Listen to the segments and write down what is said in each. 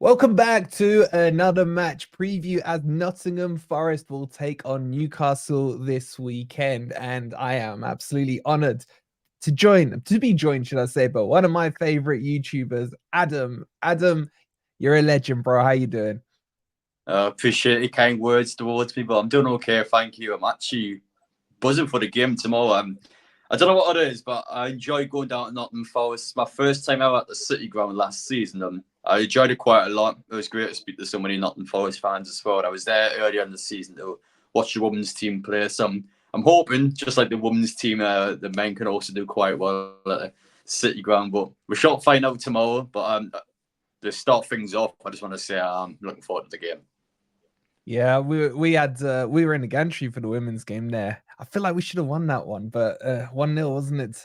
Welcome back to another match preview as Nottingham Forest will take on Newcastle this weekend. And I am absolutely honored to be joined, should I say, but one of my favorite YouTubers, Adam. Adam, you're a legend, bro. How you doing? Appreciate your kind words towards me, but I'm doing okay, thank you. I'm actually buzzing for the game tomorrow. I don't know what it is, but I enjoy going down to Nottingham Forest. It's my first time out at the City Ground last season. I enjoyed it quite a lot. It was great to speak to so many Nottingham Forest fans as well. I was there earlier in the season to watch the women's team play. So I'm hoping, just like the women's team, the men can also do quite well at the City Ground. But we shall find out tomorrow. But to start things off, I just want to say I'm looking forward to the game. Yeah, we were in the gantry for the women's game there. I feel like we should have won that one, but 1-0, wasn't it,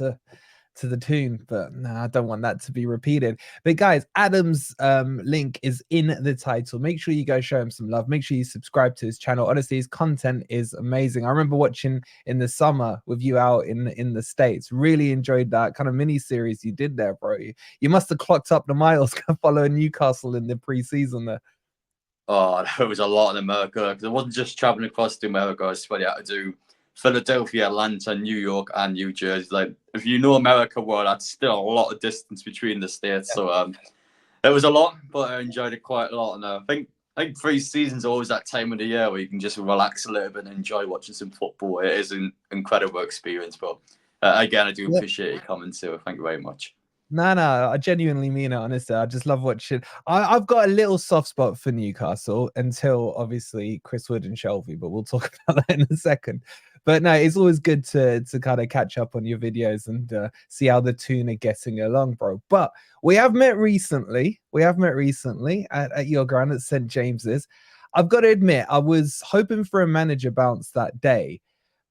to the tune? But no, I don't want that to be repeated. But guys, Adam's link is in the title. Make sure you go show him some love. Make sure you subscribe to his channel. Honestly, his content is amazing. I remember watching in the summer with you out in the States. Really enjoyed that kind of mini series you did there, bro. You must have clocked up the miles following Newcastle in the preseason there. Oh, there was a lot in America because it wasn't just traveling across to America. I swear you had to do Philadelphia, Atlanta, New York, and New Jersey. Like, if you know America well, that's still a lot of distance between the states. So it was a lot, but I enjoyed it quite a lot. And I think pre-season's always that time of the year where you can just relax a little bit and enjoy watching some football. It is an incredible experience. But again, I do Yeah. appreciate you coming too. Thank you very much. No, I genuinely mean it, honestly. I just love watching. I've got a little soft spot for Newcastle until obviously Chris Wood and Shelby, but we'll talk about that in a second. But no, it's always good to kind of catch up on your videos and see how the tune are getting along, bro. But we have met recently. At your ground at St. James's. I've got to admit, I was hoping for a manager bounce that day,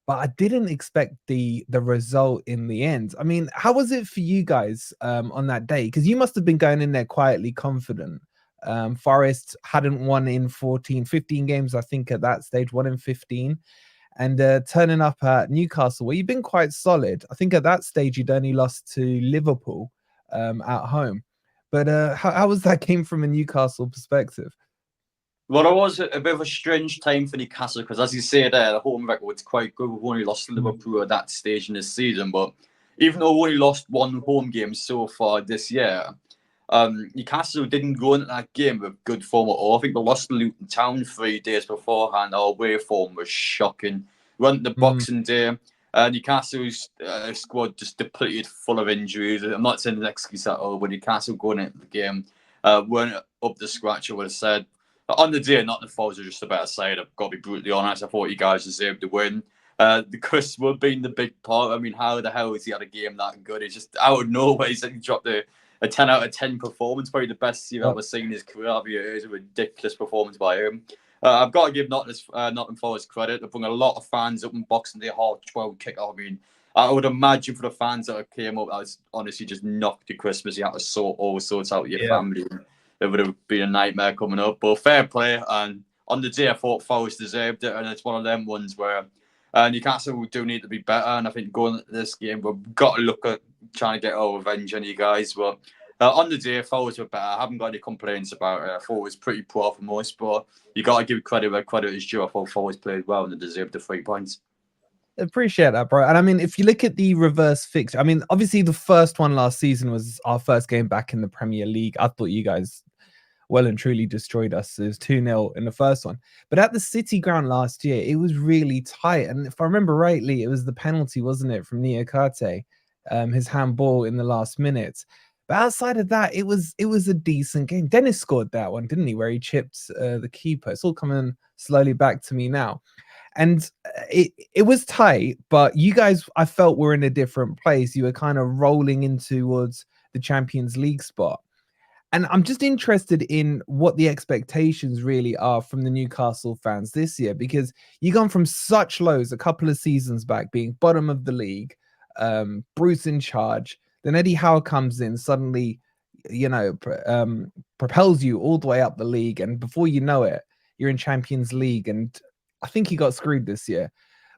but I didn't expect the result in the end. I mean, how was it for you guys on that day? Because you must have been going in there quietly confident. Forest hadn't won in 14, 15 games, I think, at that stage, won in 15. And turning up at Newcastle, where you've been quite solid. I think at that stage, you'd only lost to Liverpool at home. But how was that game from a Newcastle perspective? Well, it was a bit of a strange time for Newcastle because, as you say there, the home record's quite good. We've only lost to Liverpool at that stage in the season, but even though we only lost one home game so far this year, Newcastle didn't go into that game with good form at all. I think we lost to Luton Town 3 days beforehand. Our away form was shocking. We went to Mm, Boxing Day. Newcastle's squad just depleted, full of injuries. I'm not saying an excuse at all, but Newcastle going into the game weren't up to scratch, I would have said. On the day, Nottingham Forest were just a better side. I've got to be brutally honest. I thought you guys deserved the win. The Chris Wood being the big part. I mean, how the hell has he had a game that good? It's just out of nowhere. He dropped a 10 out of 10 performance, probably the best you've yep, ever seen in his career. It was a ridiculous performance by him. I've got to give Nottingham Forest credit. They've brought a lot of fans up in Boxing Day hard 12 kick off. I mean, I would imagine for the fans that came up, that was honestly just knocked to Christmas. You had to sort all sorts out with your yeah. family. It would have been a nightmare coming up. But fair play. And on the day, I thought Forest deserved it. And it's one of them ones where Newcastle do need to be better. And I think going into this game, we've got to look at trying to get our revenge on you guys. But on the day, Forest were better. I haven't got any complaints about it. I thought it was pretty poor for most. But you got to give credit where credit is due. I thought Forest played well and they deserved the 3 points. Appreciate that, bro. And I mean, if you look at the reverse fixture, I mean, obviously the first one last season was our first game back in the Premier League. I thought you guys well and truly destroyed us. It was 2-0 in the first one. But at the City ground last year, it was really tight. And if I remember rightly, it was the penalty, wasn't it, from Niakate, his handball in the last minute. But outside of that, it was a decent game. Dennis scored that one, didn't he? Where he chipped the keeper. It's all coming slowly back to me now. And it was tight, but you guys, I felt, were in a different place. You were kind of rolling in towards the Champions League spot. And I'm just interested in what the expectations really are from the Newcastle fans this year, because you gone from such lows a couple of seasons back, being bottom of the league, Bruce in charge, then Eddie Howe comes in, suddenly, propels you all the way up the league, and before you know it, you're in Champions League, and I think he got screwed this year.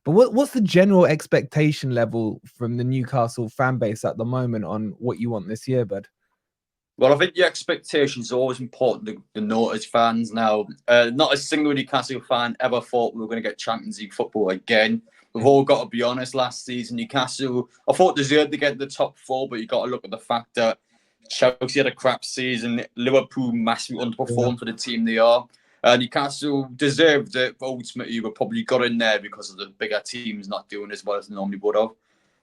But what's the general expectation level from the Newcastle fan base at the moment on what you want this year, bud? Well, I think the expectations are always important to note as fans now. Not a single Newcastle fan ever thought we were going to get Champions League football again. We've all got to be honest, last season, Newcastle, I thought deserved to get the top four, but you got to look at the fact that Chelsea had a crap season. Liverpool massively Yeah. underperformed for the team they are. Newcastle deserved it, but ultimately we probably got in there because of the bigger teams not doing as well as they normally would have.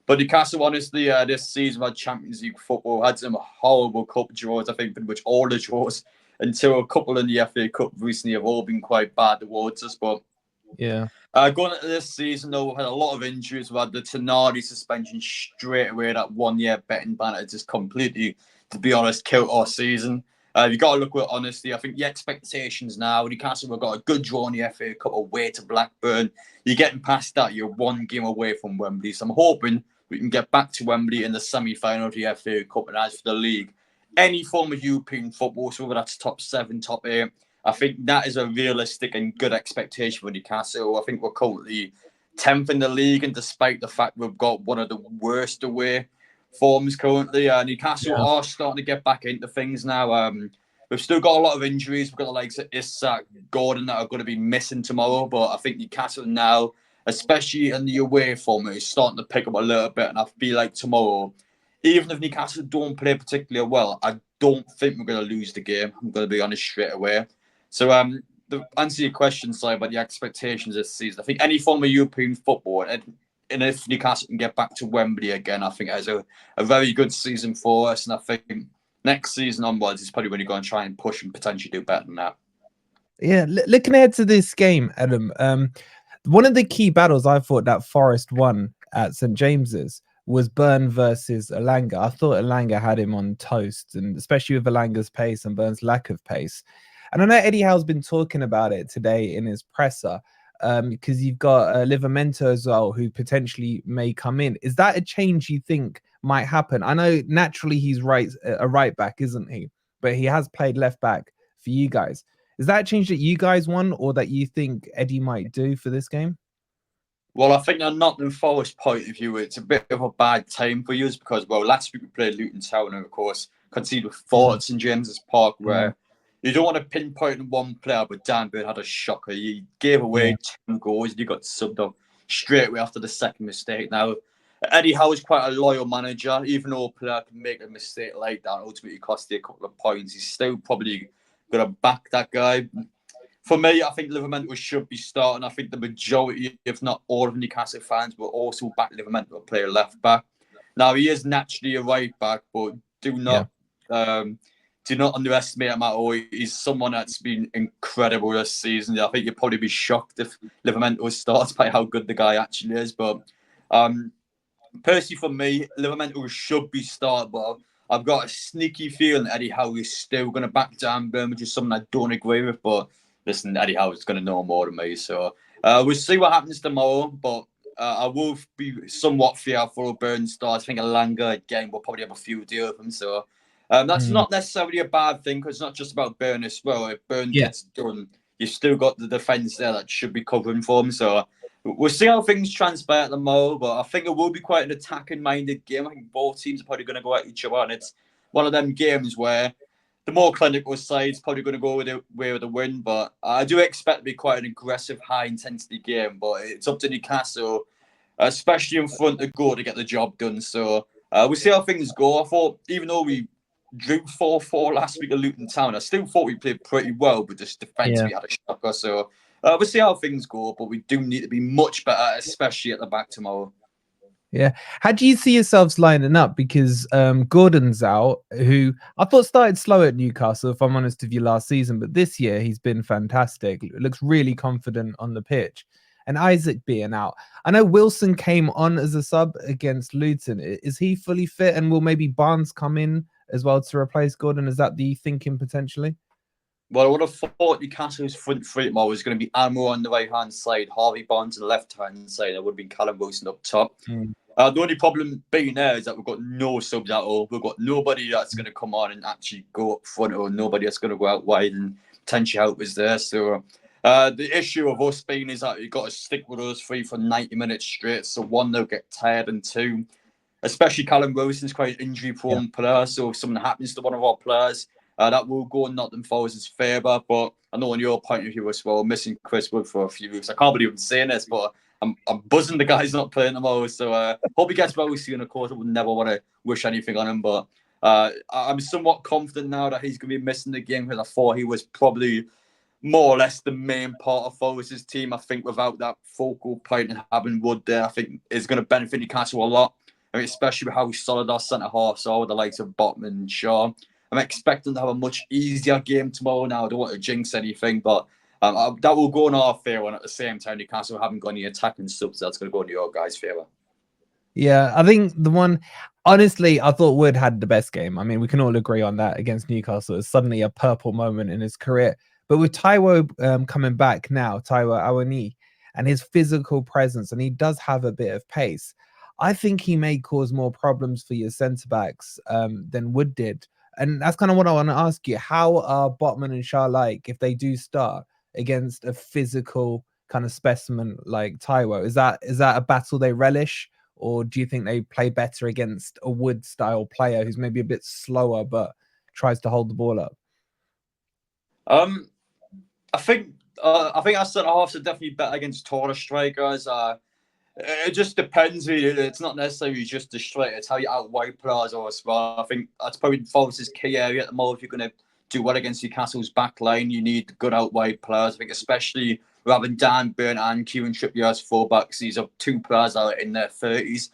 But Newcastle, honestly, this season had Champions League football, had some horrible cup draws. I think pretty much all the draws until a couple in the FA Cup recently have all been quite bad towards us. But Yeah. going into this season, though, we've had a lot of injuries. We had the Tonali suspension straight away, that 1 year betting ban. It just completely, to be honest, killed our season. You got to look with honesty. I think the expectations now, Newcastle have got a good draw in the FA Cup away to Blackburn. You're getting past that. You're one game away from Wembley. So I'm hoping we can get back to Wembley in the semi-final of the FA Cup. And as for the league, any form of European football, so whether that's top 7, top 8, I think that is a realistic and good expectation for Newcastle. I think we're currently 10th in the league, and despite the fact we've got one of the worst away forms currently, Newcastle Yeah. are starting to get back into things now. We've still got a lot of injuries. We've got the likes of Isak, Gordon that are going to be missing tomorrow, but I think Newcastle now, especially in the away form, is starting to pick up a little bit, and I feel like tomorrow, even if Newcastle don't play particularly well, I don't think we're going to lose the game. I'm going to be honest straight away. So, to answer your question, Si, about the expectations this season, I think any form of European football, and if Newcastle can get back to Wembley again, I think it's a very good season for us. And I think next season onwards is probably when you're going to try and push and potentially do better than that. Yeah. Looking ahead to this game, Adam, one of the key battles I thought that Forest won at St James's was Burn versus Elanga. I thought Elanga had him on toast, and especially with Elanga's pace and Burn's lack of pace. And I know Eddie Howe's been talking about it today in his presser, because you've got Livramento as well, who potentially may come in. Is that a change you think might happen? I know naturally he's a right back, isn't he? But he has played left back for you guys. Is that a change that you guys want, or that you think Eddie might do for this game? Well, I think on Nottingham Forest point of view, it's a bit of a bad time for you because, well, last week we played Luton Town and, of course, conceded 4 at St James's Park, where you don't want to pinpoint one player, but Dan Burn had a shocker. He gave away 10 goals and he got subbed up straight away after the second mistake. Now, Eddie Howe is quite a loyal manager. Even though a player can make a mistake like that, ultimately cost you a couple of points, he's still probably going to back that guy. For me, I think Livramento should be starting. I think the majority, if not all of Newcastle fans, will also back Livramento to play a left back. Now, he is naturally a right back, but do not underestimate him at all. He's someone that's been incredible this season. I think you'd probably be shocked if Livramento starts by how good the guy actually is. But personally, for me, Livramento should be started, but I've got a sneaky feeling Eddie Howe is still going to back Dan Burn, which is something I don't agree with. But listen, Eddie Howe is going to know more than me. So we'll see what happens tomorrow. But I will be somewhat fearful of Burn starts. I think Elanga, again, will probably have a few deal with him. So that's not necessarily a bad thing because it's not just about Burn as well. If Burn gets done, you've still got the defence there that should be covering for him. So we'll see how things transpire tomorrow, but I think it will be quite an attacking-minded game. I think both teams are probably going to go at each other, and it's one of them games where the more clinical side is probably going to go with the win. But I do expect to be quite an aggressive, high-intensity game. But it's up to Newcastle, especially in front of goal, to get the job done. So we'll see how things go. I thought, even though we drew 4-4 last week at Luton Town, I still thought we played pretty well, but just defence, we had a shocker. So we'll see how things go, but we do need to be much better, especially at the back tomorrow. Yeah. How do you see yourselves lining up? Because Gordon's out, who I thought started slow at Newcastle, if I'm honest with you, last season, but this year he's been fantastic. Looks really confident on the pitch. And Isaac being out. I know Wilson came on as a sub against Luton. Is he fully fit? And will maybe Barnes come in as well to replace Gordon? Is that the thinking potentially? Well, I would have thought Newcastle's front three tomorrow was going to be Amo on the right-hand side, Harvey Barnes on the left-hand side. There would have been Callum Wilson up top. The only problem being there is that we've got no subs at all. We've got nobody that's going to come on and actually go up front, or nobody that's going to go out wide and potentially help us there. So the issue of us being is that you've got to stick with us three for 90 minutes straight. So one, they'll get tired, and two, especially Callum Wilson's quite an injury-prone player, so if something happens to one of our players, that will go in Nottingham Forest's favour. But I know on your point of view as well, missing Chris Wood for a few weeks. I can't believe I'm saying this, but I'm buzzing the guy's not playing tomorrow. So hope he gets well soon. Of course, I would never want to wish anything on him, but I'm somewhat confident now that he's going to be missing the game, because I thought he was probably more or less the main part of Forest's team. I think without that focal point and having Wood there, I think is going to benefit Newcastle a lot. I mean, especially with how solid our centre halves are with the likes of Botman and Shaw. I'm expecting to have a much easier game tomorrow now. I don't want to jinx anything, but that will go in our favour. And at the same time, Newcastle haven't got any attacking subs. That's going to go in your guys' favour. Yeah, I think the one, honestly, I thought Wood had the best game. I mean, we can all agree on that against Newcastle. It's suddenly a purple moment in his career. But with Taiwo coming back now, Taiwo Awoniyi, and his physical presence, and he does have a bit of pace, I think he may cause more problems for your centre-backs than Wood did. And that's kind of what I want to ask you. How are Botman and Shaw like if they do start against a physical kind of specimen like Taiwo? Is that a battle they relish? Or do you think they play better against a Wood-style player who's maybe a bit slower but tries to hold the ball up? I think our centre halves are definitely better against taller strikers. It just depends. Really. It's not necessarily just the strike. It's how you outwide players or as well. I think that's probably Forest's key area at the moment. If you're going to do well against Newcastle's back line, you need good outwide players. I think especially having Dan Burn and Kieran Trippier as fullbacks. These are two players that are in their 30s.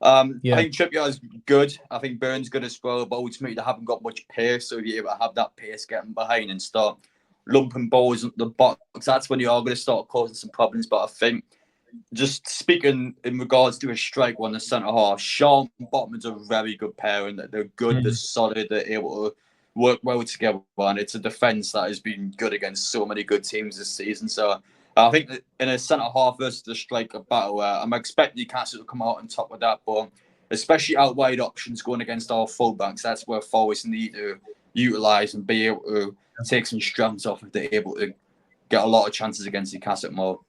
I think Trippier is good. I think Burn's good as well. But ultimately, they haven't got much pace. So if you're able to have that pace getting behind and start lumping balls into the box, that's when you are going to start causing some problems. But I think, just speaking in regards to a strike on the centre half, Shaw and Botman's a very good pair, and they're good, they're solid, they're able to work well together, and it's a defence that has been good against so many good teams this season. So I think that in a centre half versus a striker battle, I'm expecting Newcastle to come out on top of that, but especially out wide options going against our fullbacks, that's where Forest need to utilise and be able to take some strengths off if they're able to get a lot of chances against Newcastle more.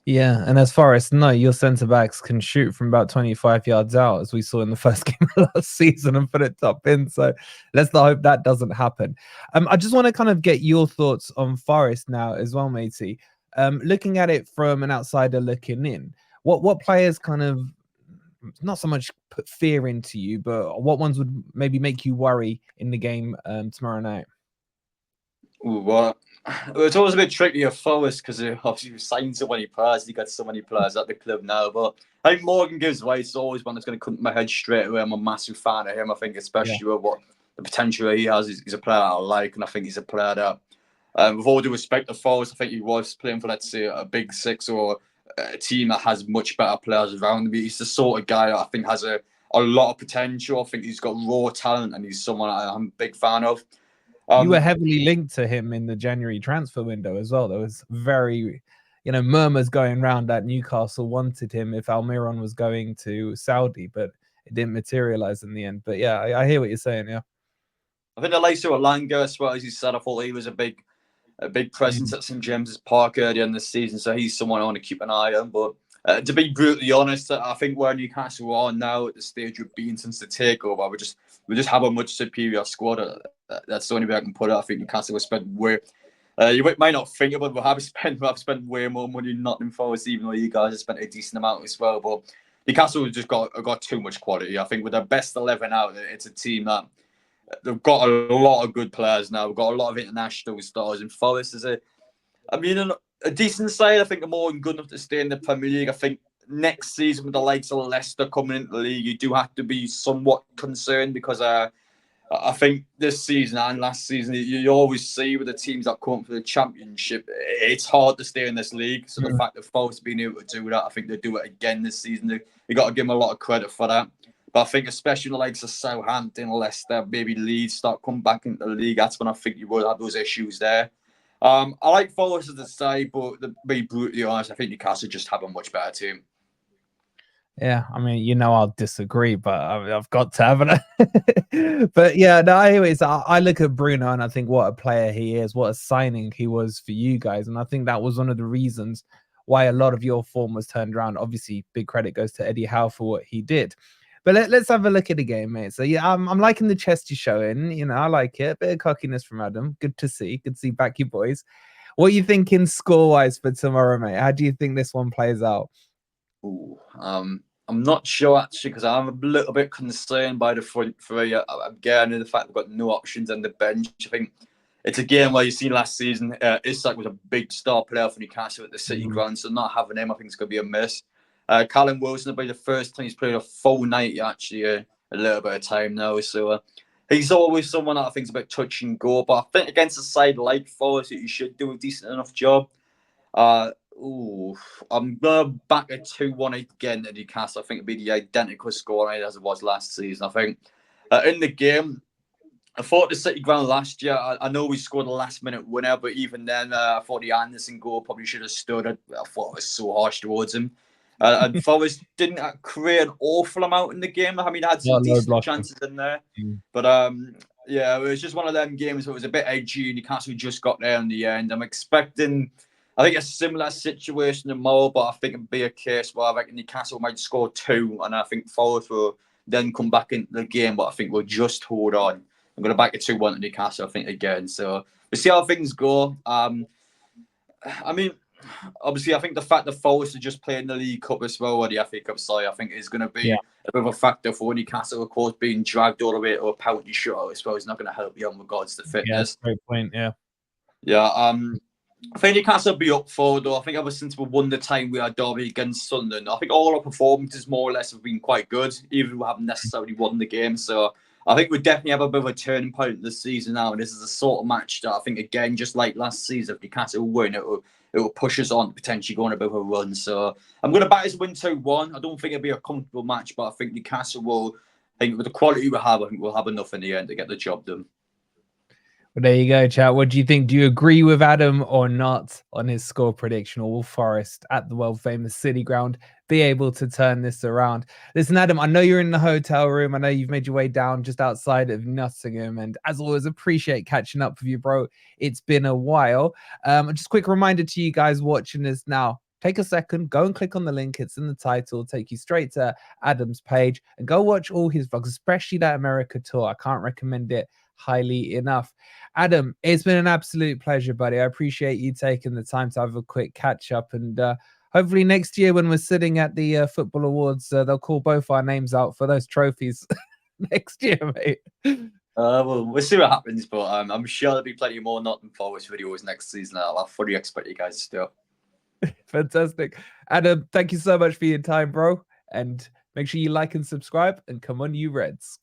Yeah, and as far as your centre backs can shoot from about 25 yards out, as we saw in the first game of last season, and put it top in. So let's not hope that doesn't happen. I just want to kind of get your thoughts on Forest now as well, matey. Looking at it from an outsider looking in, what players kind of not so much put fear into you, but what ones would maybe make you worry in the game tomorrow night? Well, it's always a bit tricky at Forest because obviously you signed so many players, you got so many players at the club now. But I think Morgan gives way. It's always one that's going to come to my head straight away. I'm a massive fan of him. I think especially with what the potential he has, he's a player I like, and I think he's a player that, with all due respect to Forest, I think he was playing for, let's say, a big six or a team that has much better players around him. He's the sort of guy that I think has a lot of potential. I think he's got raw talent, and he's someone I'm a big fan of. You were heavily linked to him in the January transfer window as well. There was very, murmurs going around that Newcastle wanted him if Almiron was going to Saudi, but it didn't materialize in the end. But yeah, I hear what you're saying. Yeah, I think the likes of Alanga, as well as you said, I thought he was a big presence at St James's Park earlier in the season, so he's someone I want to keep an eye on. But to be brutally honest, I think where Newcastle are now at the stage of being since the takeover, we just have a much superior squad. That's the only way I can put it. I think Newcastle will spend way. You might not think about it, but I've spent way more money in Nottingham Forest, even though you guys have spent a decent amount as well. But Newcastle has just got too much quality. I think with their best 11 out, it's a team that they've got a lot of good players now. We've got a lot of international stars, and Forest is a decent side. I think they're more than good enough to stay in the Premier League. I think next season with the likes of Leicester coming into the league, you do have to be somewhat concerned because I think this season and last season, you always see with the teams that come for the Championship, it's hard to stay in this league. So the fact that Forest being able to do that, I think they do it again this season. You got to give them a lot of credit for that. But I think especially the likes of Southampton, Leicester, maybe Leeds start coming back into the league, that's when I think you will have those issues there. I like Forest as a side, but to be brutally honest, I think Newcastle just have a much better team. Yeah, I mean, I'll disagree, but I've got to, haven't I? But yeah, no, anyways, I look at Bruno and I think what a player he is, what a signing he was for you guys. And I think that was one of the reasons why a lot of your form was turned around. Obviously, big credit goes to Eddie Howe for what he did. But let's have a look at the game, mate. So yeah, I'm liking the chest you're showing. You know, I like it. Bit of cockiness from Adam. Good to see. Good to see back you boys. What are you thinking score-wise for tomorrow, mate? How do you think this one plays out? Ooh, I'm not sure actually because I'm a little bit concerned by the front three. Again, the fact we've got no options on the bench. I think it's a game where you seen last season, Isak was a big star player for Newcastle at the City ground, so not having him, I think it's going to be a miss. Callum Wilson will be the first time he's played a full 90 actually, a little bit of time now. So he's always someone that I think is a bit touch and go, but I think against a side like Forest, he should do a decent enough job. I'm gonna back a 2-1 again at Newcastle. I think it'll be the identical score as it was last season. I think in the game, I thought the City ground last year. I know we scored a last-minute winner, but even then, I thought the Anderson goal probably should have stood. I thought it was so harsh towards him. And Forest didn't create an awful amount in the game. I mean, I had some decent chances in there, but yeah, it was just one of them games where it was a bit edgy. Newcastle just got there in the end. I'm expecting, I think, a similar situation tomorrow, but I think it'll be a case where I reckon Newcastle might score 2, and I think Forest will then come back into the game, but I think we'll just hold on. I'm going to back a 2-1 to Newcastle, I think, again. So we'll see how things go. I mean, obviously, I think the fact that Forest are just playing the League Cup as well, or the FA Cup, sorry, I think is going to be a bit of a factor for Newcastle, of course, being dragged all the way to a penalty shootout as well is not going to help you on regards to fitness. Yeah, great point, yeah. Yeah, I think Newcastle will be up for, though. I think ever since we won the time we had Derby against Sunderland, I think all our performances more or less have been quite good, even if we haven't necessarily won the game. So I think we definitely have a bit of a turning point this season now. And this is a sort of match that I think, again, just like last season, if Newcastle win, it will push us on to potentially going a bit of a run. So I'm going to back us win 2-1. I don't think it'll be a comfortable match, but I think Newcastle will, I think with the quality we have, I think we'll have enough in the end to get the job done. Well, there you go, chat. What do you think? Do you agree with Adam or not on his score prediction? Or will Forest at the world famous City ground be able to turn this around? Listen, Adam, I know you're in the hotel room. I know you've made your way down just outside of Nottingham. And as always, appreciate catching up with you, bro. It's been a while. Just a quick reminder to you guys watching this now. Take a second, go and click on the link. It's in the title. Take you straight to Adam's page and go watch all his vlogs, especially that America tour. I can't recommend it highly enough. Adam, it's been an absolute pleasure, buddy. I appreciate you taking the time to have a quick catch up, and hopefully next year when we're sitting at the football awards, they'll call both our names out for those trophies next year, mate. Well, we'll see what happens, but I'm sure there'll be plenty more Nottingham Forest videos next season. I fully expect you guys still. Fantastic. Adam, thank you so much for your time, bro. And make sure you like and subscribe, and come on, you Reds.